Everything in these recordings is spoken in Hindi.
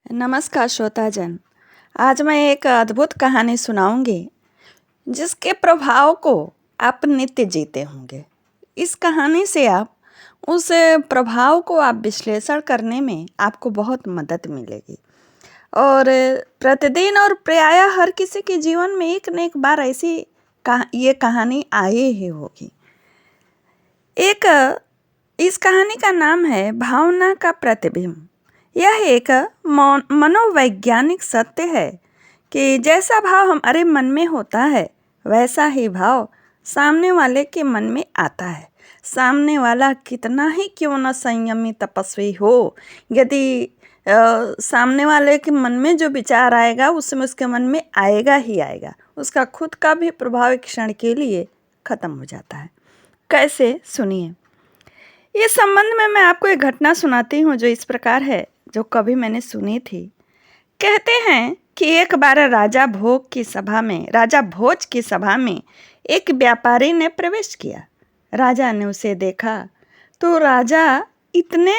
नमस्कार श्रोताजन। आज मैं एक अद्भुत कहानी सुनाऊंगी जिसके प्रभाव को आप नित्य जीते होंगे। इस कहानी से आप उस प्रभाव को आप विश्लेषण करने में आपको बहुत मदद मिलेगी और प्रतिदिन और प्रायः हर किसी के जीवन में एक न एक बार ऐसी ये कहानी आई ही होगी। इस कहानी का नाम है भावना का प्रतिबिंब। यह एक मनोवैज्ञानिक सत्य है कि जैसा भाव हमारे मन में होता है वैसा ही भाव सामने वाले के मन में आता है। सामने वाला कितना ही क्यों न संयमी तपस्वी हो, यदि सामने वाले के मन में जो विचार आएगा उसमें उसके मन में आएगा ही आएगा। उसका खुद का भी प्रभाव एक क्षण के लिए खत्म हो जाता है। कैसे, सुनिए। इस संबंध में मैं आपको एक घटना सुनाती हूँ जो इस प्रकार है, जो कभी मैंने सुनी थी। कहते हैं कि एक बार राजा भोज की सभा में एक व्यापारी ने प्रवेश किया। राजा ने उसे देखा तो राजा इतने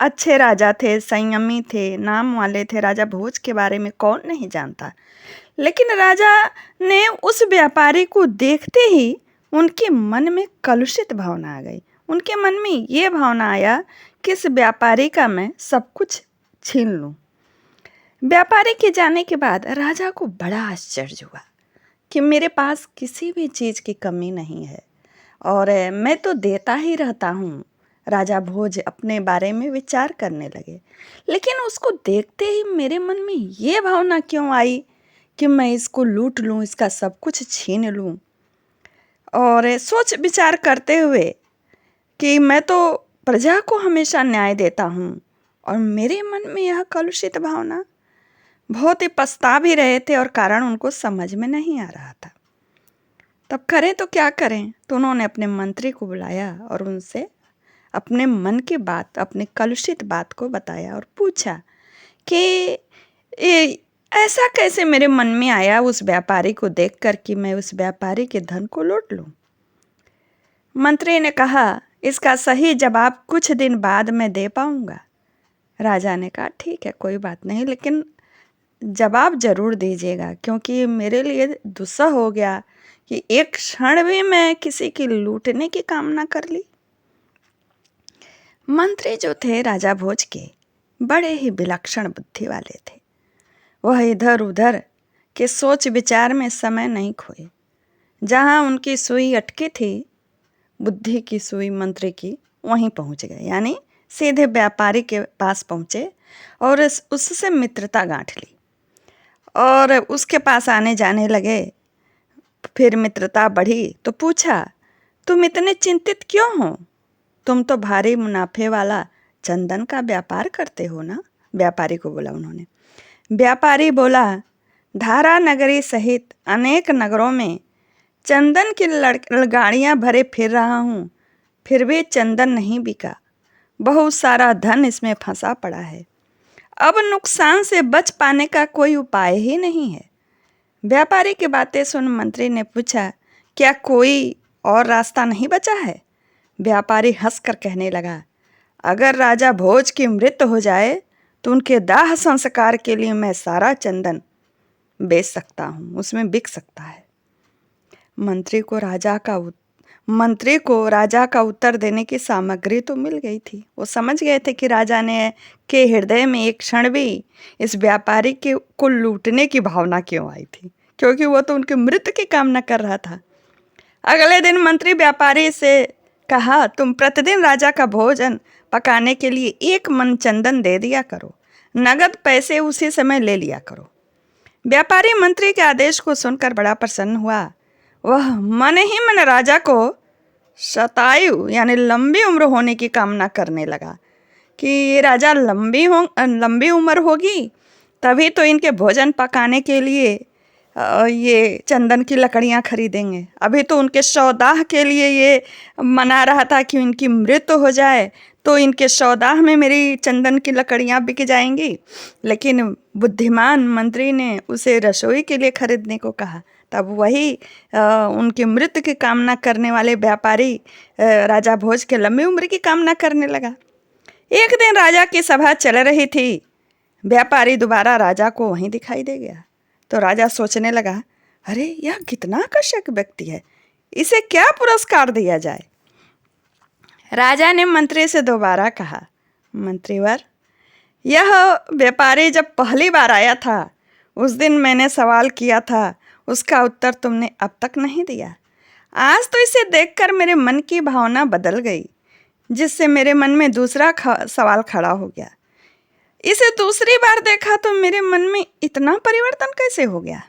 अच्छे राजा थे, संयमी थे, नाम वाले थे। राजा भोज के बारे में कौन नहीं जानता। लेकिन राजा ने उस व्यापारी को देखते ही उनके मन में कलुषित भावना आ गई। उनके मन में ये भावना आया कि इस व्यापारी का मैं सब कुछ छीन लूं। व्यापारी के जाने के बाद राजा को बड़ा आश्चर्य हुआ कि मेरे पास किसी भी चीज़ की कमी नहीं है और मैं तो देता ही रहता हूँ। राजा भोज अपने बारे में विचार करने लगे, लेकिन उसको देखते ही मेरे मन में ये भावना क्यों आई कि मैं इसको लूट लूँ, इसका सब कुछ छीन लूँ। और सोच विचार करते हुए कि मैं तो प्रजा को हमेशा न्याय देता हूँ और मेरे मन में यह कलुषित भावना। बहुत ही पछता भी रहे थे और कारण उनको समझ में नहीं आ रहा था। तब करें तो क्या करें, तो उन्होंने अपने मंत्री को बुलाया और उनसे अपने मन की बात, अपनी कलुषित बात को बताया और पूछा कि ऐसा कैसे मेरे मन में आया उस व्यापारी को देखकर कि मैं उस व्यापारी के धन को लूट लूं। मंत्री ने कहा, इसका सही जवाब कुछ दिन बाद मैं दे पाऊंगा। राजा ने कहा, ठीक है, कोई बात नहीं, लेकिन जवाब जरूर दीजिएगा, क्योंकि मेरे लिए दुस्सह हो गया कि एक क्षण भी मैं किसी की लूटने की कामना कर ली। मंत्री जो थे राजा भोज के, बड़े ही विलक्षण बुद्धि वाले थे। वह इधर उधर के सोच विचार में समय नहीं खोए। जहाँ उनकी सुई अटकी थी, बुद्धि की सुई मंत्री की, वहीं पहुँच गए। यानी सीधे व्यापारी के पास पहुँचे और उससे मित्रता गांठ ली और उसके पास आने जाने लगे। फिर मित्रता बढ़ी तो पूछा, तुम इतने चिंतित क्यों हो? तुम तो भारी मुनाफे वाला चंदन का व्यापार करते हो ना? व्यापारी को बोला उन्होंने। व्यापारी बोला, धारा नगरी सहित अनेक नगरों में चंदन की गाड़ियाँ भरे फिर रहा हूँ, फिर भी चंदन नहीं बिका। बहुत सारा धन इसमें फंसा पड़ा है। अब नुकसान से बच पाने का कोई उपाय ही नहीं है। व्यापारी की बातें सुन मंत्री ने पूछा, क्या कोई और रास्ता नहीं बचा है? व्यापारी हंसकर कहने लगा, अगर राजा भोज की मृत्यु हो जाए तो उनके दाह संस्कार के लिए मैं सारा चंदन बेच सकता हूँ, उसमें बिक सकता है। मंत्री को राजा का उत्तर देने की सामग्री तो मिल गई थी। वो समझ गए थे कि राजा ने के हृदय में एक क्षण भी इस व्यापारी के को लूटने की भावना क्यों आई थी, क्योंकि वो तो उनकी मृत्यु की कामना कर रहा था। अगले दिन मंत्री व्यापारी से कहा, तुम प्रतिदिन राजा का भोजन पकाने के लिए 1 मन चंदन दे दिया करो, नगद पैसे उसी समय ले लिया करो। व्यापारी मंत्री के आदेश को सुनकर बड़ा प्रसन्न हुआ। वह मन ही मन राजा को शतायु यानी लंबी उम्र होने की कामना करने लगा कि ये राजा लंबी उम्र होगी तभी तो इनके भोजन पकाने के लिए ये चंदन की लकड़ियाँ खरीदेंगे। अभी तो उनके सौदाह के लिए ये मना रहा था कि इनकी मृत्यु हो जाए तो इनके सौदाह में मेरी चंदन की लकड़ियाँ बिक जाएंगी। लेकिन बुद्धिमान मंत्री ने उसे रसोई के लिए खरीदने को कहा। तब वही उनकी मृत्यु की कामना करने वाले व्यापारी राजा भोज के लंबी उम्र की कामना करने लगा। एक दिन राजा की सभा चल रही थी। व्यापारी दोबारा राजा को वहीं दिखाई दे गया। तो राजा सोचने लगा, अरे यह कितना आकर्षक व्यक्ति है, इसे क्या पुरस्कार दिया जाए। राजा ने मंत्री से दोबारा कहा, मंत्रीवर, यह व्यापारी जब पहली बार आया था उस दिन मैंने सवाल किया था, उसका उत्तर तुमने अब तक नहीं दिया। आज तो इसे देखकर मेरे मन की भावना बदल गई, जिससे मेरे मन में दूसरा सवाल खड़ा हो गया। इसे दूसरी बार देखा तो मेरे मन में इतना परिवर्तन कैसे हो गया।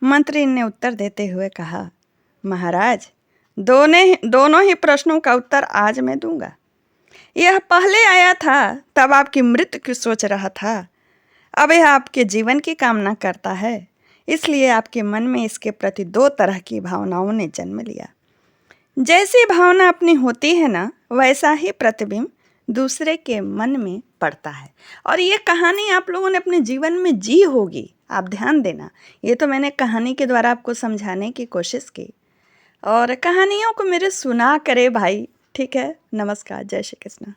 मंत्री ने उत्तर देते हुए कहा, महाराज, दोनों ही प्रश्नों का उत्तर आज मैं दूंगा। यह पहले आया था तब आपकी मृत्यु की सोच रहा था, अब यह आपके जीवन की कामना करता है, इसलिए आपके मन में इसके प्रति दो तरह की भावनाओं ने जन्म लिया। जैसी भावना अपनी होती है ना, वैसा ही प्रतिबिंब दूसरे के मन में पड़ता है। और ये कहानी आप लोगों ने अपने जीवन में जी होगी, आप ध्यान देना। ये तो मैंने कहानी के द्वारा आपको समझाने की कोशिश की, और कहानियों को मेरे सुना करे भाई, ठीक है। नमस्कार, जय श्री कृष्ण।